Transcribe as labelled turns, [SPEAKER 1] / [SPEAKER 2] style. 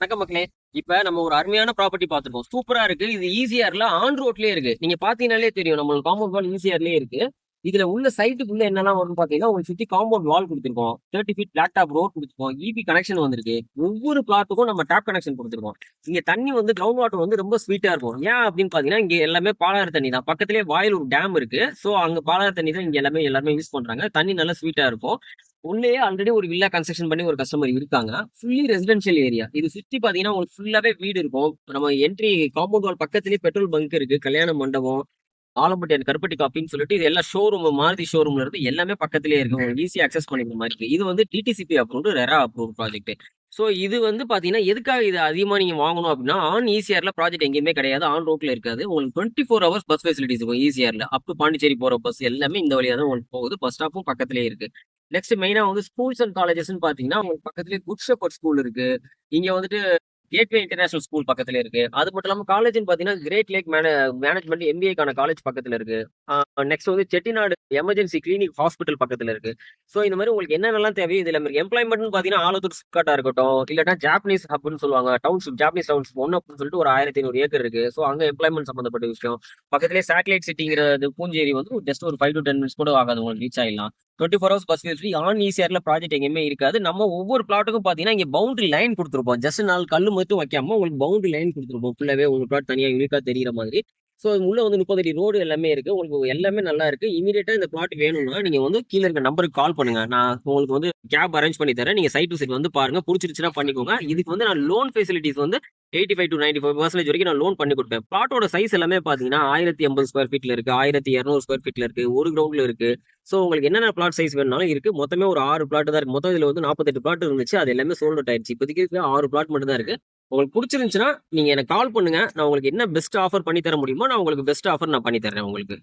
[SPEAKER 1] வணக்கம் மக்களே. இப்ப நம்ம ஒரு அருமையான ப்ராப்பர்ட்டி பார்த்துருக்கோம். சூப்பரா இருக்கு. இது ஈசிஆர்ல ஆன் ரோட்லயே இருக்கு. நீங்க பாத்தீங்கன்னாலே தெரியும். நம்மளுக்கு காம்பவுண்ட் வால் ஈசிஆர்லயே இருக்கு. இதுல உள்ள சைட்டுக்குள்ள என்னெல்லாம் வரும்னு பாத்தீங்கன்னா, உங்களுக்கு சுத்தி காம்பவுண்ட் வால் குடுத்துருக்கோம். 30 ஃபீட் பிளாக் டாப் ரோட் குடுத்துருக்கோம். ஈபி கனெக்ஷன் வந்திருக்கு. ஒவ்வொரு பிளாட்டுக்கும் நம்ம டேப் கனெக்ஷன் குடுத்துருக்கோம். இங்க தண்ணி வந்து கிரவுண்ட் வாட்டர் வந்து ரொம்ப ஸ்வீட்டா இருக்கும். ஏன் அப்படின்னு பாத்தீங்கன்னா, இங்க எல்லாமே பாலாறு தண்ணி தான். பக்கத்திலேயே வாயிலூர் டேம் இருக்கு. சோ அங்க பாலாறு தண்ணி தான் இங்க எல்லாருமே யூஸ் பண்றாங்க. தண்ணி நல்லா ஸ்வீட்டா இருக்கும். உள்ளேயே ஆல்ரெடி ஒரு வில்லா கன்ஸ்ட்ரக்ஷன் பண்ணி ஒரு கஸ்டமர் இருக்காங்க. Fully residential area. இது சுத்தி பாத்தீங்கன்னா, உங்களுக்கு ஃபுல்லாவே வீடு இருக்கும். நம்ம என்ட்ரி காம்பவுண்ட் வால் பக்கத்திலேயே பெட்ரோல் பங்க் இருக்கு. கல்யாண மண்டபம், ஆலம்பட்டி அண்ட் கருப்பட்டி காப்பின்னு சொல்லிட்டு இது எல்லாம் ஷோரூம் மாருதி ஷோரூம்ல இருந்து எல்லாமே பக்கத்திலேயே இருக்கு. உங்களுக்கு ஈஸியா அக்சஸ் பண்ணிக்கிற மாதிரி இருக்கு. இது வந்து DTCP approved, RERA approved project. So இது வந்து பாத்தீங்கன்னா, எதுக்காக இது அதிகமா நீங்க வாங்கணும் அப்படின்னா, ஆன் ஈசிஆர்ல ப்ராஜெக்ட் எங்கேயுமே கிடையாது. ஆன் ரோட்ல இருக்காது. உங்களுக்கு 24 ஹவர்ஸ் பஸ் ஃபெசிலிட்டிஸ் இருக்கும் ஈசிஆர்ல. அப் டு பாண்டிச்சேரி போற பஸ் எல்லாமே இந்த வழியா தான் உங்களுக்கு போகுது. பஸ் ஸ்டாப்பும் பக்கத்திலேயே இருக்கு. நெக்ஸ்ட் மெயினா வந்து ஸ்கூல்ஸ் அண்ட் காலேஜஸ்ன்னு பாத்தீங்கன்னா, உங்களுக்கு பக்கத்திலேயே குட் ஷெப்பர்ட் ஸ்கூல் இருக்கு. இங்க வந்துட்டு கேட்வே இன்டர்நேஷனல் ஸ்கூல் பக்கத்துல இருக்கு. அது மட்டும் இல்லாம காலேஜ்னு பாத்தீங்கன்னா, கிரேட் லேக் மேனேஜ்மெண்ட் எம்பிஏக்கான காலேஜ் பக்கத்துல இருக்கு. நெக்ஸ்ட் வந்து செட்டிநாடு எமர்ஜென்சி கிளினிக் ஹாஸ்பிட்டல் பக்கத்துல இருக்கு. சோ இந்த மாதிரி உங்களுக்கு என்னென்னலாம் தேவையோ இதுல எம்ப்ளாய்மெண்ட்னு பாத்தீங்கன்னா, ஆலத்தூர் சிப்காட்டா இருக்கட்டும், இல்லாட்டா ஜாப்பனீஸ் ஹப்னு சொல்லுவாங்க. டவுன்ஷிப் ஜாப்பனீஸ் டவுன்ஷிப் 1 அப்படின்னு சொல்லிட்டு ஒரு 1500 ஏக்கர் இருக்கு. சோ அங்க எம்ப்ளாய்மெண்ட் சம்பந்தப்பட்ட விஷயம். பக்கத்திலேயே சேட்டலைட் சிட்டிங்கிறது பூஞ்சேரி வந்து ஜஸ்ட் ஒரு 5 to 10 மினிட்ஸ் கூட ஆகாது, உங்களுக்கு ரீச் ஆயிடலாம். 24 ஹவர்ஸ் பஸ் ஃபெசிலிட்டி ஆன் ஈசிஆர்ல ப்ராஜெக்ட் எங்கேயுமே இருக்காது. நம்ம ஒவ்வொரு பிளாட்டுக்கும் பாத்தீங்கன்னா, இங்க பவுண்டரி லைன் கொடுத்துருப்போம். ஜஸ்ட் 4 கல்லு மட்டும் வைக்காம உங்களுக்கு பவுண்டரி லைன் கொடுத்துருப்போம். ஃபுல்லாவே உங்க பிளாட் தனியா யூனிக்கா தெரியுற மாதிரி. சோ உள்ள வந்து 30 அடி ரோடு எல்லாமே இருக்கு. உங்களுக்கு எல்லாமே நல்லா இருக்கு. இமீடியட்டா இந்த பிளாட் வேணும்னா நீங்க வந்து கீழ இருக்க நம்பருக்கு கால் பண்ணுங்க. நான் உங்களுக்கு வந்து கேப் அரேஞ்ச் பண்ணி தரேன். நீங்க சைட் டு சைட் வந்து பாருங்க. புடிச்சிருச்சுன்னா பண்ணிக்கோங்க. இதுக்கு வந்து நான் லோன் ஃபெசிலிட்டிஸ் வந்து 85 to 95% வரைக்கும் நான் லோன் பண்ணி கொடுப்பேன். பிளாட்டோட சைஸ் எல்லாமே பாத்தீங்கன்னா 1080 ஸ்கொயர் ஃபீட்ல இருக்கு, 1200 ஸ்கொயர் ஃபீட்ல இருக்கு, ஒரு கிரவுண்ட்ல இருக்கு. சோ உங்களுக்கு என்னென்ன பிளாட் சைஸ் வேணும்னாலும் இருக்கு. மொத்தமே ஒரு 6 பிளாட் தான் இருக்கு. மொத்தம் இதுல வந்து 48 பிளாட் இருந்துச்சு. அது எல்லாமே சோல்ட் அவுட் ஆயிடுச்சு. இப்போதைக்கு 6 பிளாட் மட்டும் தான் இருக்கு. உங்களுக்கு பிடிச்சிருந்துச்சுன்னா நீங்க எனக்கு கால் பண்ணுங்க. நான் உங்களுக்கு என்ன பெஸ்ட் ஆஃபர் பண்ணி தர முடியுமோ நான் உங்களுக்கு பெஸ்ட் ஆஃபர் நான் பண்ணி தரேன் உங்களுக்கு.